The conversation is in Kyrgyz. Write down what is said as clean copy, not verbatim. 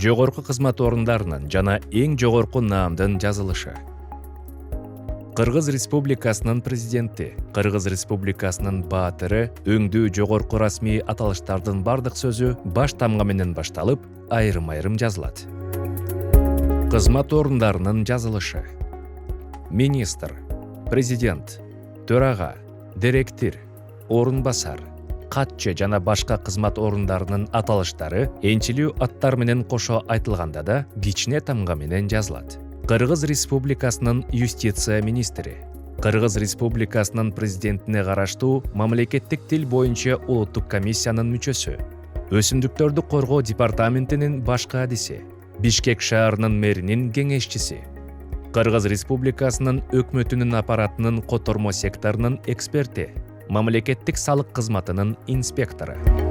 жогорку кызмат орундарынын жана эң жогорку наамдын жазылышы. Кыргыз Республикасынын президенти, Кыргыз Республикасынын баатыры өңдүү жогорку расмий аталыштардын бардык сөзү баш тамга менен башталып, айрым-айрым жазылат. Кызмат орундарынын жазылышы. Министр, президент, төрага, директор, орун басар, катчы жана башка кызмат орундарынын аталыштары энчилүү аттар менен кошо айтылганда да кичине тамга менен жазылат. Кыргыз Республикасынын юстиция министри, Кыргыз Республикасынын президентине караштуу мамлекеттик тил боюнча улуттук комиссиянын мүчөсү, өсүмдүктөрдү коргоо департаментинин баш кадиси, Бишкек шаарынын мэринин кеңешчиси, Кыргыз Республикасынын өкмөтүнүн аппаратынын котормо секторунун эксперти, мамлекеттик салык кызматынын инспектору.